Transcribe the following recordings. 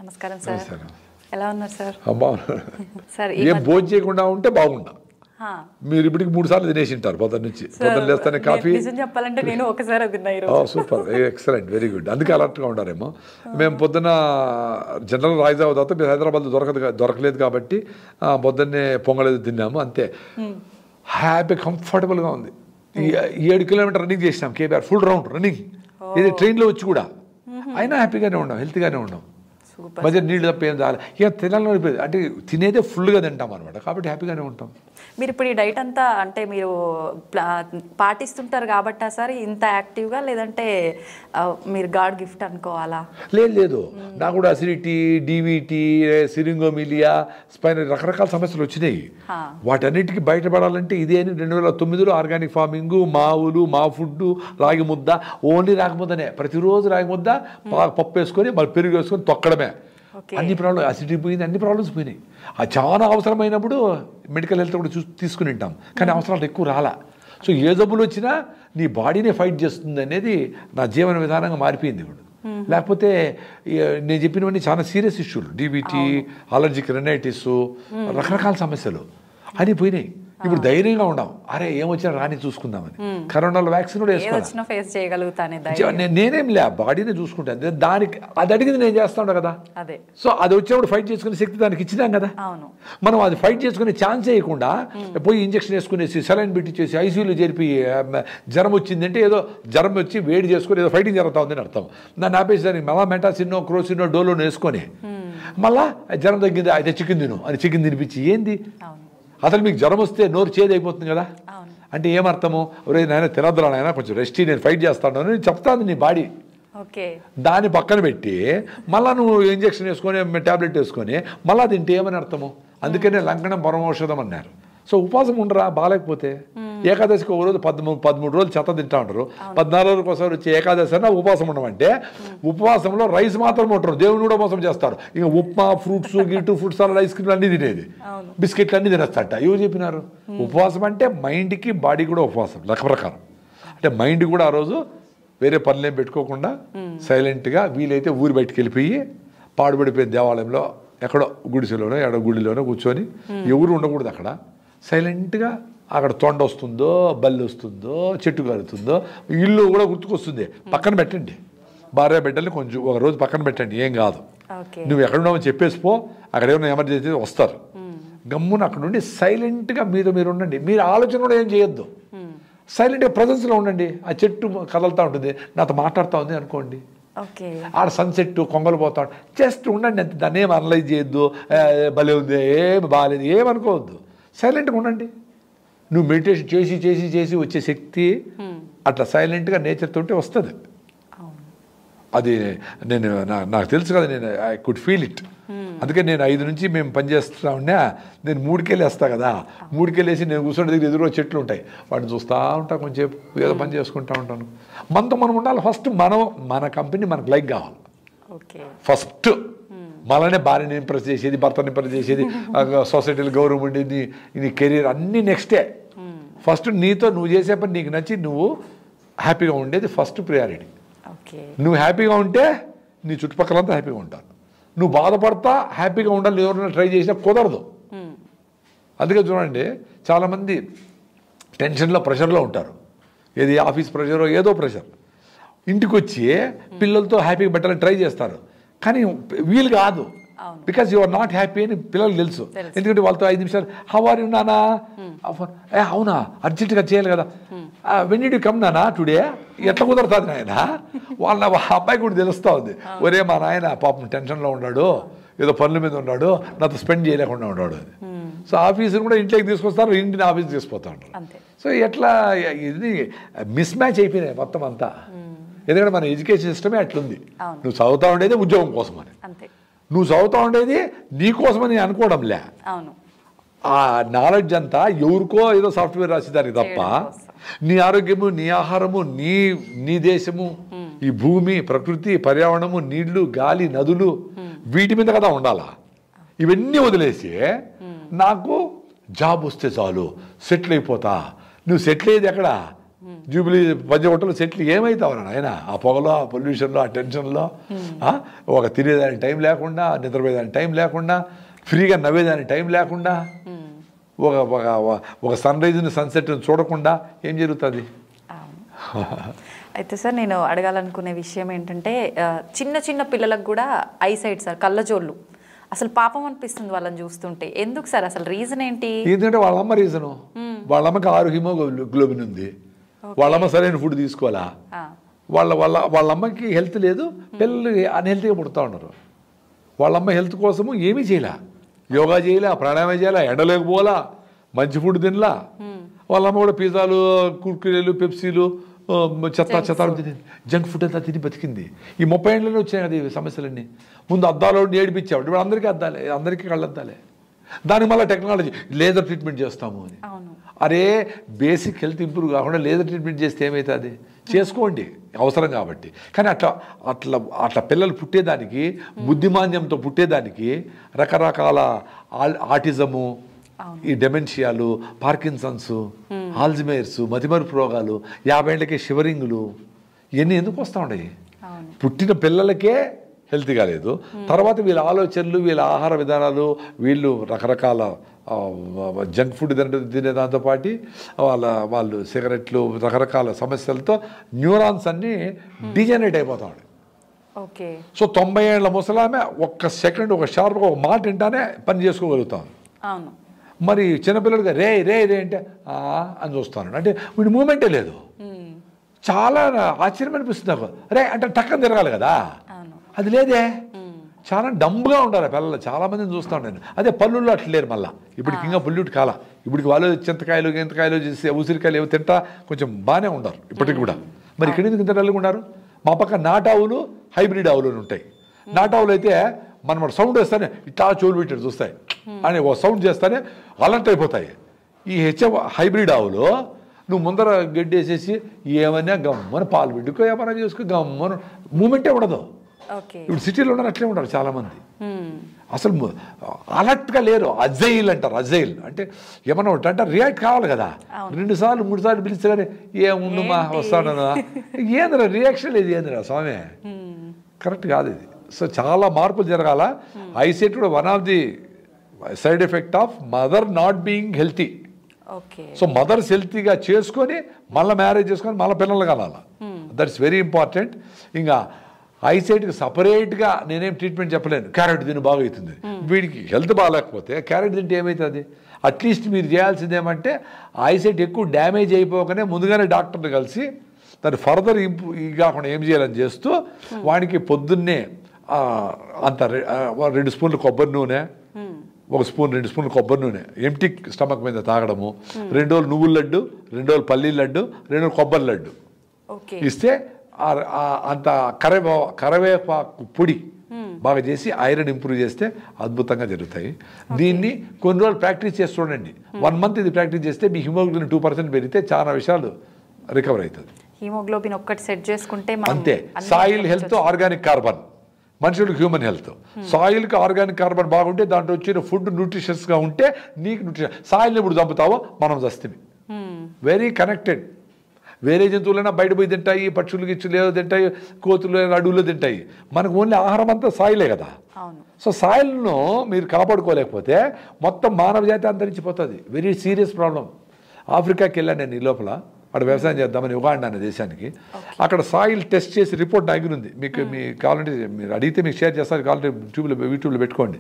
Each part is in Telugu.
నమస్కారం సార్. ఎలా ఉన్నారు సార్? సార్ ఏం భోజనం చేయకుండా ఉంటే బాగుండా. మీరు ఇప్పటికి 3 సార్లు తినేసి ఉంటారు పొద్దున్న నుంచి. పొద్దున్న లేస్తానే కాఫీ. నిజం చెప్పాలంటే నేను ఒకసారి తిన్నా. Super, excellent, very good. అందుకే అలర్ట్గా ఉంటారేమో. మేము పొద్దున్న జనరల్ రైజ్ అవుతా మీరు హైదరాబాద్ దొరకలేదు కాబట్టి పొద్దున్నే పొంగలేదు తిన్నాము అంతే. హ్యాపీ కంఫర్టబుల్గా ఉంది. 7 కిలోమీటర్ రన్నింగ్ చేసినాం కేబీఆర్ ఫుల్ రౌండ్ రన్నింగ్. ఇది ట్రైన్లో వచ్చి కూడా అయినా హ్యాపీగానే ఉన్నాం, హెల్త్గానే ఉన్నాం. మధ్య నీళ్ళు తప్ప ఏం చాలు. ఇక తినాలని అంటే తినేదే ఫుల్గా తింటాం అనమాట, కాబట్టి హ్యాపీగానే ఉంటాం. మీరు ఇప్పుడు ఈ డైట్ అంతా అంటే మీరు పాటిస్తుంటారు కాబట్టి సార్ ఇంత యాక్టివ్గా, లేదంటే మీరు గాడ్ గిఫ్ట్ అనుకోవాలా? లేదు, నాకు కూడా అసిడిటీ, డివిటీ, సిరింగోమిలియా, స్పైన్ రకరకాల సమస్యలు వచ్చినాయి. వాటన్నిటికీ బయటపడాలంటే ఇదే 2009లో ఆర్గానిక్ ఫార్మింగ్, మా ఊరు, మా ఫుడ్, రాగి ముద్ద, ఓన్లీ రాగి ముద్దనే ప్రతిరోజు రాగి ముద్ద పప్పు వేసుకొని మళ్ళీ పెరుగు వేసుకొని తొక్కడమే. అన్ని ప్రాబ్లమ్స్, అసిడిటీ పోయింది, అన్ని ప్రాబ్లమ్స్ పోయినాయి. అది చాలా అవసరమైనప్పుడు మెడికల్ హెల్త్ కూడా తీసుకుని ఉంటాం, కానీ అవసరాలు ఎక్కువ రాలా. సో ఏ జబ్బులు వచ్చినా నీ బాడీనే ఫైట్ చేస్తుంది అనేది నా జీవన విధానంగా మారిపోయింది ఇప్పుడు. లేకపోతే నేను చెప్పినవన్నీ చాలా సీరియస్ ఇష్యూలు, డిబిటీ, అలర్జిక్ రైనైటిస్, రకరకాల సమస్యలు అని పోయినాయి. ఇప్పుడు ధైర్యంగా ఉన్నాం, అరే ఏమొచ్చినా రాని చూసుకుందామని. కరోనాలో వ్యాక్సిన్ కూడా వేసుకున్నాను, నేనేం లే బాడీనే చూసుకుంటాను. దానికి అది అడిగింది నేను చేస్తా ఉన్నా కదా. సో అది వచ్చినప్పుడు ఫైట్ చేసుకునే శక్తి దానికి ఇచ్చినాం కదా. మనం అది ఫైట్ చేసుకునే ఛాన్స్ వేయకుండా పోయి ఇంజక్షన్ వేసుకునేసి సెలైన్ పెట్టించేసి ఐసీయూలో చేరిపి జ్వరం వచ్చిందంటే ఏదో జ్వరం వచ్చి వేడి చేసుకుని ఏదో ఫైటింగ్ జరుగుతా ఉందని అర్థం. దాన్ని ఆపేసి దానికి మళ్ళా మెటాసిన్నో, క్రోసిన్నో, డోలోనో వేసుకొని మళ్ళా జ్వరం తగ్గింది అయితే చికెన్ తిను అని చికెన్ తినిపించి ఏంది అసలు మీకు జ్వరం వస్తే నోరు చేదు అయిపోతుంది కదా. అంటే ఏమర్థము, ఒరే నాయన తినద్దురా నాయన కొంచెం రెస్ట్, నేను ఫైట్ చేస్తాను అని చెప్తాను నీ బాడీ. దాన్ని పక్కన పెట్టి మళ్ళీ నువ్వు ఇంజక్షన్ వేసుకొని ట్యాబ్లెట్ వేసుకొని మళ్ళీ తింటే ఏమని అర్థము. అందుకనే లంకనం పరమౌషధం అన్నారు. సో ఉపవాసం ఉండరా బాగాలేకపోతే. ఏకాదశికి ఒక రోజు 13 రోజులు చెత్త తింటా ఉంటారు, 14 రోజులకు ఒకసారి వచ్చి ఏకాదశి అన్న ఉపవాసం ఉండమంటే ఉపవాసంలో రైస్ మాత్రం ఉంటారు, దేవుని కూడా మోసం చేస్తారు. ఇక ఉప్మా, ఫ్రూట్స్, గిట్టు ఫ్రూట్స్ సాలడ్, ఐస్ క్రీమ్లు అన్నీ తినేది, బిస్కెట్లు అన్నీ తినేస్తారట. ఎవరు చెప్పినారు? ఉపవాసం అంటే మైండ్కి బాడీ కూడా ఉపవాసం లెక్క ప్రకారం. అంటే మైండ్ కూడా ఆ రోజు వేరే పనులేం పెట్టుకోకుండా సైలెంట్గా వీలైతే ఊరి బయటికి వెళ్ళిపోయి పాడుపడిపోయిన దేవాలయంలో ఎక్కడో గుడిసెలోనో ఎక్కడో గుడిలోనో కూర్చొని ఎవరు ఉండకూడదు అక్కడ. సైలెంట్గా అక్కడ తొండ వస్తుందో, బల్లి వస్తుందో, చెట్టు కలుతుందో, ఇల్లు కూడా గుర్తుకొస్తుంది, పక్కన పెట్టండి. భార్య బిడ్డల్ని కొంచెం ఒక రోజు పక్కన పెట్టండి, ఏం కాదు. నువ్వు ఎక్కడున్నావని చెప్పేసిపో, అక్కడ ఏమైనా ఎమర్జెన్సీ వస్తారు. గమ్మున అక్కడ నుండి సైలెంట్గా మీరు ఉండండి. మీరు ఆలోచన కూడా ఏం చేయొద్దు, సైలెంట్గా ప్రజెన్స్లో ఉండండి. ఆ చెట్టు కదలుతూ ఉంటుంది, నాతో మాట్లాడుతూ ఉంది అనుకోండి, ఆడ సన్సెట్ కొంగలు పోతా ఉంటాడు, జస్ట్ ఉండండి అంతే. దాన్ని ఏం అనలైజ్ చేయొద్దు, భలే ఉంది, ఏమి బాగాలేదు, ఏమనుకోవద్దు, సైలెంట్గా ఉండండి. నువ్వు మెడిటేషన్ చేసి చేసి చేసి వచ్చే శక్తి అట్లా సైలెంట్గా నేచర్ తోటి వస్తుంది. అది నాకు తెలుసు కదా, నేను ఐ కుడ్ ఫీల్ ఇట్. అందుకే నేను 5 నుంచి మేము పనిచేస్తూ ఉన్నా, నేను 3కెళ్ళి వేస్తా కదా, 3కెళ్ళేసి నేను కూర్చొని దగ్గర ఎదురు చెట్లు ఉంటాయి, వాటిని చూస్తూ ఉంటా, కొంచెం ఏదో పని చేసుకుంటూ ఉంటాను. మనతో మనం ఉండాలి. ఫస్ట్ మన కంపెనీ మనకు లైక్ కావాలి. ఫస్ట్ మననే భార్యని ఇంప్రెస్ చేసేది, భర్తని ఇంప్రెస్ చేసేది, సొసైటీలో గౌరవం ఉండేది, నీ కెరీర్ అన్నీ నెక్స్టే. ఫస్ట్ నీతో నువ్వు చేసే పని నీకు నచ్చి నువ్వు హ్యాపీగా ఉండేది ఫస్ట్ ప్రియారిటీ. నువ్వు హ్యాపీగా ఉంటే నీ చుట్టుపక్కలంతా హ్యాపీగా ఉంటారు. నువ్వు బాధపడతా హ్యాపీగా ఉండాలి ఎవరైనా ట్రై చేసినా కుదరదు. అందుకే చూడండి, చాలామంది టెన్షన్లో, ప్రెషర్లో ఉంటారు. ఏది ఆఫీస్ ప్రెషరో ఏదో ప్రెషర్, ఇంటికి వచ్చి పిల్లలతో హ్యాపీగా పెట్టాలని ట్రై చేస్తారు, కానీ వీలు కాదు. Because you are not happy అని పిల్లలకు తెలుసు. ఎందుకంటే వాళ్ళతో 5 నిమిషాలు హౌ ఆర్ యు నానా, అవునా అర్జెంటుగా చేయాలి కదా, వెన్ డిడ్ యు కమ్ నానా టుడే, ఎట్లా కుదరుతుంది నాయన. వాళ్ళ అబ్బాయి కూడా తెలుస్తూ ఉంది, ఒరే మా నాయన పాపం టెన్షన్లో ఉన్నాడు, ఏదో పనుల మీద ఉన్నాడు, నాతో స్పెండ్ చేయలేకుండా ఉన్నాడు అని. సో ఆఫీసుని కూడా ఇంట్లోకి తీసుకొస్తారు, ఇంటిని ఆఫీస్కి తీసుకుపోతా ఉంటారు. సో ఎట్లా ఇది మిస్ మ్యాచ్ అయిపోయినాయి మొత్తం అంతా. ఎందుకంటే మన ఎడ్యుకేషన్ సిస్టమే అట్లుంది. నువ్వు చదువుతా ఉండేది ఉద్యోగం కోసం అని, నువ్వు చదువుతా ఉండేది నీ కోసమని అనుకోవడంలే. ఆ నాలెడ్జ్ అంతా ఎవరికో ఏదో సాఫ్ట్వేర్ రాసేదానికి తప్ప, నీ ఆరోగ్యము, నీ ఆహారము, నీ దేశము, ఈ భూమి, ప్రకృతి, పర్యావరణము, నీళ్లు, గాలి, నదులు, వీటి మీద కదా ఉండాలా. ఇవన్నీ వదిలేసి నాకు జాబ్ వస్తే చాలు సెటిల్ అయిపోతా. నువ్వు సెటిల్ అయ్యేది ఎక్కడ? జూబిలీ పంచగొట్టలు సెట్లు ఏమవుతావు ఆయన ఆ పొగలో, ఆ పొల్యూషన్లో, ఆ టెన్షన్లో, ఒక తినేదానికి టైం లేకుండా, నిద్రపోయేదానికి టైం లేకుండా, ఫ్రీగా నవ్వేదానికి టైం లేకుండా, ఒక సన్ రైజ్ని సన్సెట్ని చూడకుండా ఏం జరుగుతుంది? అయితే సార్ నేను అడగాలనుకునే విషయం ఏంటంటే చిన్న చిన్న పిల్లలకు కూడా ఐసైట్ సార్, కళ్ళజోళ్ళు, అసలు పాపం అనిపిస్తుంది వాళ్ళని చూస్తుంటే. ఎందుకు సార్ అసలు రీజన్ ఏంటి? ఎందుకంటే వాళ్ళమ్మ రీజను, వాళ్ళమ్మకి 6 హిమోగ్లోబిన్ ఉంది, వాళ్ళమ్మ సరైన ఫుడ్ తీసుకోవాలా, వాళ్ళమ్మకి హెల్త్ లేదు, పిల్లలు అన్హెల్తీగా పుడుతూ ఉన్నారు. వాళ్ళమ్మ హెల్త్ కోసము ఏమీ చేయలే, యోగా చేయలే, ప్రాణాయామం చేయలే, ఎండలోకి పోలా, మంచి ఫుడ్ తినలా. వాళ్ళమ్మ కూడా పిజ్జాలు, కుర్కురేలు, పెప్సీలు, చెత్తాలు తిని, జంక్ ఫుడ్ అంతా తిని బతికింది. ఈ 30 ఏళ్ళలోనే వచ్చాయి కదా ఈ సమస్యలన్నీ. ముందు అద్దాలు ఏడిపించాడు, ఇప్పుడు అందరికీ అద్దాలే, అందరికీ కళ్ళద్దాలే. దానికి మళ్ళీ టెక్నాలజీ, లేజర్ ట్రీట్మెంట్ చేస్తాము అని. అరే బేసిక్ హెల్త్ ఇంప్రూవ్ కాకుండా లేజర్ ట్రీట్మెంట్ చేస్తే ఏమవుతుంది? చేసుకోండి అవసరం కాబట్టి. కానీ అట్లా పిల్లలు పుట్టేదానికి, బుద్ధిమాంద్యంతో పుట్టేదానికి రకరకాల ఆటిజము, ఈ డెమెన్షియాలు, పార్కిన్సన్స్, ఆల్జిమేర్స్, మతిమరుపు రోగాలు, 50 ఏళ్ళకే షివరింగ్లు, ఇవన్నీ ఎందుకు వస్తూ ఉన్నాయి? పుట్టిన పిల్లలకే హెల్తీగా లేదు, తర్వాత వీళ్ళ ఆలోచనలు, వీళ్ళ ఆహార విధానాలు, వీళ్ళు రకరకాల జంక్ ఫుడ్ తినే దాంతోపాటు వాళ్ళు సిగరెట్లు, రకరకాల సమస్యలతో న్యూరాన్స్ అన్నీ డిజనరేట్ అయిపోతా ఉన్నాయి. సో 90 ఏళ్ళ ముసలామె ఒక్క సెకండ్, ఒక షార్ప్గా ఒక మాట వింటానే పని చేసుకోగలుగుతాం. మరి చిన్నపిల్లడిగా రే రే రే అంటే అని చూస్తాను, అంటే వీడి మూమెంటే లేదు. చాలా ఆశ్చర్యం అనిపిస్తుంది నాకు. రే అంటే టక్కన తిరగాలి కదా, అది లేదే. చాలా డంబ్గా ఉండాలి పిల్లలు. చాలామందిని చూస్తూ ఉంటాను. అదే పళ్ళుల్లో అట్లా లేరు. మళ్ళీ ఇప్పటికి ఇంకా పొల్యూట్ కాల. ఇప్పటికి వాళ్ళు చింతకాయలు, గింతకాయలు చేసి ఉసిరికాయలు ఏవో తింటా కొంచెం బాగానే ఉండరు ఇప్పటికి కూడా. మరి ఇక్కడ ఎందుకు ఇంత డల్గా ఉన్నారు? మా పక్క నాటావులు, హైబ్రిడ్ ఆవులు ఉంటాయి. నాటావులు అయితే మనం సౌండ్ వేస్తానే ఇట్లా చోలు పెట్టి చూస్తాయి అని ఓ సౌండ్ చేస్తానే అలర్ట్ అయిపోతాయి. ఈ హైబ్రిడ్ ఆవులు నువ్వు ముందర గడ్డి వేసేసి ఏమైనా గమ్మని పాలు పిండుకో, ఏమైనా చేసుకో, గమ్మను మూమెంటే ఉండదు. ఇప్పుడు సిటీలో ఉన్నారు, అట్లే ఉంటారు చాలామంది. అసలు అలర్ట్గా లేరు. అజైల్ అంటారు. అజైల్ అంటే ఏమన్నా అంటే రియాక్ట్ కావాలి కదా. 2 సార్లు 3 సార్లు పిలిస్తే కానీ ఏముందమ్మా వస్తానన్నా, ఏందిరా రియాక్షన్ లేదు, ఏందిరా స్వామి, కరెక్ట్ కాదు ఇది. సో చాలా మార్పులు జరగాల. ఐసెట్ కూడా one of the side effect of mother not being healthy. So mothers హెల్తీగా చేసుకొని మళ్ళీ మ్యారేజ్ చేసుకొని మళ్ళీ పిల్లలు కనాల. That's very important. ఇంకా ఐసైట్కి సపరేట్గా నేనేం ట్రీట్మెంట్ చెప్పలేను. క్యారెట్ తిని బాగా అవుతుంది. వీడికి హెల్త్ బాగాలేకపోతే క్యారెట్ తింటే ఏమవుతుంది? అట్లీస్ట్ మీరు చేయాల్సింది ఏమంటే ఐసైట్ ఎక్కువ డ్యామేజ్ అయిపోకనే ముందుగానే డాక్టర్ని కలిసి దాన్ని ఫర్దర్ కాకుండా ఏం చేయాలని చేస్తూ వాడికి పొద్దున్నే అంత 2 స్పూన్లు కొబ్బరి నూనె, 1 స్పూన్ 2 స్పూన్లు కొబ్బరి నూనె ఎంటీ స్టమక్ మీద తాగడము, 2 రోజులు నువ్వుల లడ్డు, 2 రోజులు పల్లీల లడ్డు, 2 రోజులు కొబ్బరి లడ్డు ఇస్తే అంత కరివేపాకు పొడి బాగా చేసి ఐరన్ ఇంప్రూవ్ చేస్తే అద్భుతంగా జరుగుతాయి. దీన్ని కొన్ని రోజులు ప్రాక్టీస్ చేసి చూడండి. 1 మంత్ ఇది ప్రాక్టీస్ చేస్తే మీ హిమోగ్లోబిన్ 2% పెరిగితే చాలా విషయాలు రికవర్ అవుతుంది. హిమోగ్లోబిన్ ఒక్కటి సెట్ చేసుకుంటే అంతే. సాయిల్ హెల్త్, ఆర్గానిక్ కార్బన్, మనుషులకు హ్యూమన్ హెల్త్. సాయిల్కి ఆర్గానిక్ కార్బన్ బాగుంటే దాంట్లో వచ్చిన ఫుడ్ న్యూట్రిషన్స్గా ఉంటే నీకు న్యూట్రిషన్. సాయిల్ని ఇప్పుడు చంపుతావో మనం చస్తుంది. Very connected. వేరే జంతువులైనా బయట పోయి తింటాయి, పక్షులు గిచ్చులు ఏదో తింటాయి, కోతులు అడవుల్లో తింటాయి. మనకు ఓన్లీ ఆహారం అంతా సాయిలే కదా. సో సాయిల్ను మీరు కాపాడుకోలేకపోతే మొత్తం మానవ జాతి అంతరించిపోతుంది. Very serious problem. ఆఫ్రికాకి వెళ్ళాను నేను ఈ లోపల, అక్కడ వ్యవసాయం చేద్దామని ఉగాండా అనే దేశానికి. అక్కడ సాయిల్ టెస్ట్ చేసి రిపోర్ట్ నా దగ్గర ఉంది. మీకు కావాలంటే మీరు అడిగితే మీకు షేర్ చేస్తారు, కావాలంటే యూట్యూబ్లో పెట్టుకోండి.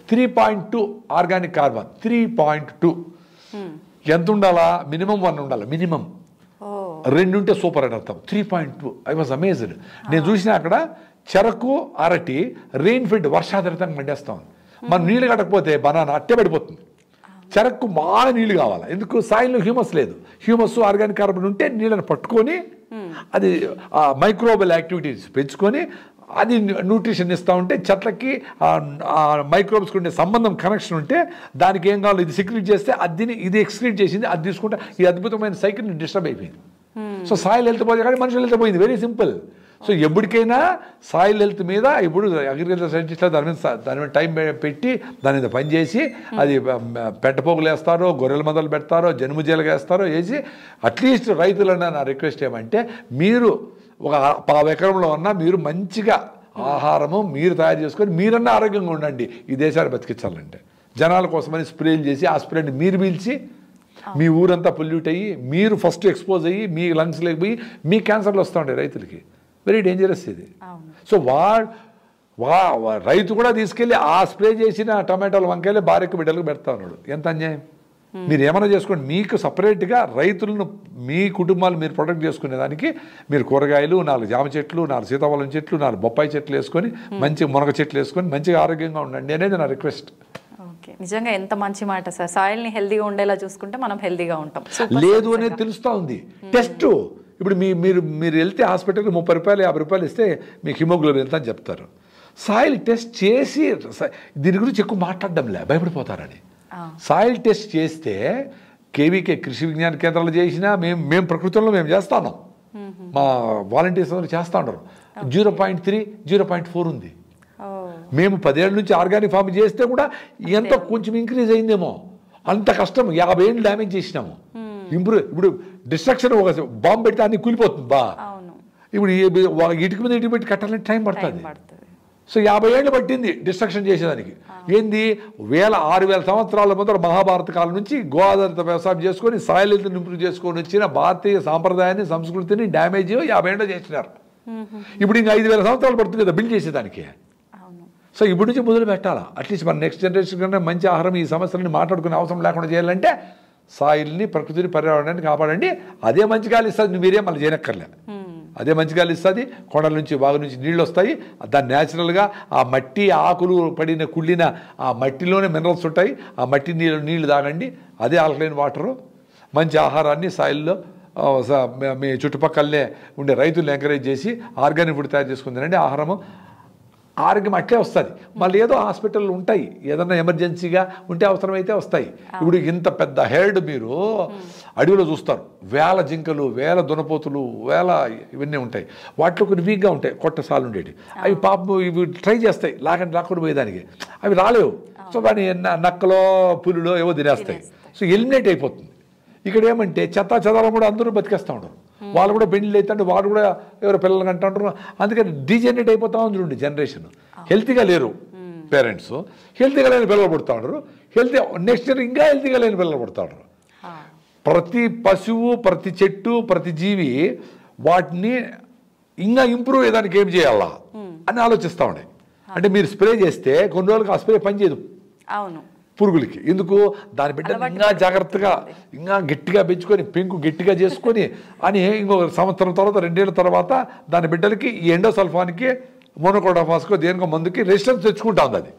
3.2 ఆర్గానిక్ కార్బన్. 3.2 ఎంత ఉండాలా? మినిమం 1 ఉండాలి. మినిమం 2 ఉంటే సూపర్ అని అర్థం. 3.2 ఐ వాజ్ అమేజ్డ్. నేను చూసిన అక్కడ చెరకు, అరటి రెయిన్ ఫీడ్ వర్షాధారితంగా పండేస్తాం. మనం నీళ్ళు కట్టకపోతే బనానా అట్టే పడిపోతుంది. చెరకు బాగా నీళ్ళు కావాలి. ఎందుకు? సాయిల్లో హ్యూమస్ లేదు. హ్యూమస్, ఆర్గానిక్ కార్బన్ ఉంటే నీళ్ళని పట్టుకొని అది మైక్రోబల్ యాక్టివిటీస్ పెంచుకొని అది న్యూట్రిషన్ ఇస్తూ ఉంటే చెట్లకి మైక్రోబ్స్కి ఉండే సంబంధం, కనెక్షన్ ఉంటే దానికి ఏం కావాలో ఇది సెక్రీట్ చేస్తే ఇది ఎక్స్క్రీట్ చేసింది, అది తీసుకుంటే ఈ అద్భుతమైన సైకిల్ని డిస్టర్బ్ అయిపోయింది. సో సాయిల్ హెల్త్ పోతే కానీ మనుషులు హెల్త్ పోయింది. Very simple. సో ఎప్పటికైనా సాయిల్ హెల్త్ మీద ఇప్పుడు అగ్రికల్చర్ సైంటిస్ట్లో దాని మీద టైం పెట్టి దాని మీద పనిచేసి అది పెట్టపోగులు వేస్తారో గొర్రెల మందలు పెడతారో జనుముజీలుగా వేస్తారో వేసి అట్లీస్ట్ రైతులన్నా నా రిక్వెస్ట్ ఏమంటే మీరు ఒక 10 ఎకరంలో ఉన్నా మీరు మంచిగా ఆహారము మీరు తయారు చేసుకొని మీరన్నా ఆరోగ్యంగా ఉండండి. ఈ దేశాన్ని బతికించాలంటే జనాల కోసమని స్ప్రేలు చేసి ఆ స్ప్రేని మీరు పీల్చి మీ ఊరంతా పొల్యూట్ అయ్యి మీరు ఫస్ట్ ఎక్స్పోజ్ అయ్యి మీ లంగ్స్ లేకపోయి మీ క్యాన్సర్లు వస్తూ ఉంటాయి రైతులకి. వెరీ డేంజరస్ ఇది. సో రైతు కూడా తీసుకెళ్ళి ఆ స్ప్రే చేసిన టమాటాలు వంకాయలు భార్యకు బిడ్డలకు పెడతా ఉన్నాడు. ఎంత అన్యాయం. మీరు ఏమైనా చేసుకోండి, మీకు సపరేట్గా రైతులను మీ కుటుంబాలు మీరు ప్రొటెక్ట్ చేసుకునేదానికి మీరు కూరగాయలు 4 జామ చెట్లు 4 సీతాఫలం చెట్లు 4 బొప్పాయి చెట్లు వేసుకొని మంచి మునగ చెట్లు వేసుకొని మంచిగా ఆరోగ్యంగా ఉండండి అనేది నా రిక్వెస్ట్. ఓకే, నిజంగా ఎంత మంచి మాట సార్. సాయిల్ని హెల్దీగా ఉండేలా చూసుకుంటే మనం హెల్దీగా ఉంటాం. లేదు అనేది తెలుస్తూ ఉంది. టెస్ట్ ఇప్పుడు మీరు వెళ్తే హాస్పిటల్కి 30 రూపాయలు 50 రూపాయలు ఇస్తే మీకు హిమోగ్లోబిన్ ఎంత అని చెప్తారు. సాయిల్ టెస్ట్ చేసి దీని గురించి ఎక్కువ మాట్లాడడంలే, భయపడిపోతారని. సాయిల్ టెస్ట్ చేస్తే కేవీకే కృషి విజ్ఞాన కేంద్రాలు చేసినా మేము ప్రకృతిలో మేము చేస్తాను, మా వాలంటీర్స్ అందరూ చేస్తూ ఉంటారు. 0.3 0.4 ఉంది. మేము 10 ఏళ్ళ నుంచి ఆర్గానిక్ ఫార్మ్ చేస్తే కూడా ఎంతో కొంచెం ఇంక్రీజ్ అయిందేమో. అంత కష్టం 50 ఏళ్ళు డ్యామేజ్ చేసినాము. ఇప్పుడు డిస్ట్రక్షన్ ఒక బాంబు పెడితే అన్ని కూలిపోతుంది బా. ఇప్పుడు ఇటుక మీద ఇటుక పెట్టి కట్టాలంటే టైం పడుతుంది. సో 50 ఏళ్ళు పట్టింది డిస్ట్రక్షన్ చేసేదానికి. ఏంది 6000 సంవత్సరాల ముందర మహాభారత కాలం నుంచి గో ఆధారిత వ్యవసాయం చేసుకొని సాయిల్ హెల్త్ని ఇంప్రూవ్ చేసుకొని వచ్చిన భారతీయ సాంప్రదాయాన్ని సంస్కృతిని డ్యామేజ్ 50 ఏళ్ళు చేసినారు. ఇప్పుడు ఇంకా 5000 సంవత్సరాలు పడుతుంది కదా బిల్డ్ చేసేదానికి. సో ఇప్పుడు నుంచి మొదలు పెట్టాలా. అట్లీస్ట్ మన నెక్స్ట్ జనరేషన్ కన్నా మంచి ఆహారం ఈ సమస్యలని మాట్లాడుకునే అవసరం లేకుండా చేయాలంటే సాయిల్ని ప్రకృతిని పర్యావరణాన్ని కాపాడండి. అదే మంచి గాలి ఇస్తుంది, మీరే మళ్ళీ చేయనక్కర్లే. అదే మంచి గాలి ఇస్తుంది, కొండల నుంచి బాగు నుంచి నీళ్ళు వస్తాయి. దాన్ని న్యాచురల్గా ఆ మట్టి ఆకులు పడిన కుళ్ళిన ఆ మట్టిలోనే మినరల్స్ ఉంటాయి. ఆ మట్టి నీళ్ళు తాగండి. అదే ఆల్కలైన్ వాటరు. మంచి ఆహారాన్ని సాయిల్లో మీ చుట్టుపక్కలనే ఉండే రైతులను ఎంకరేజ్ చేసి ఆర్గానిక్ ఫుడ్ తయారు చేసుకుందండి. ఆహారము ఆరోగ్యం అట్లే వస్తుంది. మళ్ళీ ఏదో హాస్పిటల్ ఉంటాయి, ఏదన్నా ఎమర్జెన్సీగా ఉంటే అవసరమైతే వస్తాయి. ఇప్పుడు ఇంత పెద్ద హెర్డ్ మీరు అడవిలో చూస్తారు, వేల జింకలు వేల దునపోతులు ఇవన్నీ ఉంటాయి. వాటిలో కొన్ని వీక్గా ఉంటాయి, కొట్టసాలు ఉండేవి. అవి పాపం ఇవి ట్రై చేస్తాయి లాక్కుని పోయేదానికి, అవి రాలేవు. సో దాని నక్కలో పులులో ఏవో తినేస్తాయి. సో ఎలిమినేట్ అయిపోతుంది. ఇక్కడ ఏమంటే చెదారం కూడా అందరూ బతికేస్తూ ఉంటారు. వాళ్ళు కూడా పెళ్ళి అవుతుంటే వాళ్ళు కూడా ఎవరో పిల్లలు కంటూ ఉంటారు. అందుకని డీజనరేట్ అయిపోతూ ఉంది జనరేషన్. హెల్తీగా లేరు పేరెంట్స్, హెల్తీగా లేని పిల్లలు పుడతా ఉంటారు. నెక్స్ట్ ఇయర్ ఇంకా హెల్తీగా లేని పిల్లలు పుడతా ఉంటారు. ప్రతి పశువు ప్రతి చెట్టు ప్రతి జీవి వాటిని ఇంకా ఇంప్రూవ్ అయ్యేదానికి ఏం చేయాలా అని ఆలోచిస్తూ ఉండే. అంటే మీరు స్ప్రే చేస్తే కొన్ని రోజులకు ఆ స్ప్రే పనిచేయదు పురుగులకి. ఎందుకు దాని బిడ్డలు ఇంకా జాగ్రత్తగా ఇంకా గట్టిగా పెంచుకొని పెంకు గట్టిగా చేసుకొని అని ఇంకొక సంవత్సరం తర్వాత 2 ఏళ్ళ తర్వాత దాని బిడ్డలకి ఈ ఎండోసల్ఫాన్కి మోనోక్రోటోఫాస్కో దేనికో మందుకి రెసిస్టెన్స్ తెచ్చుకుంటా ఉంది. అది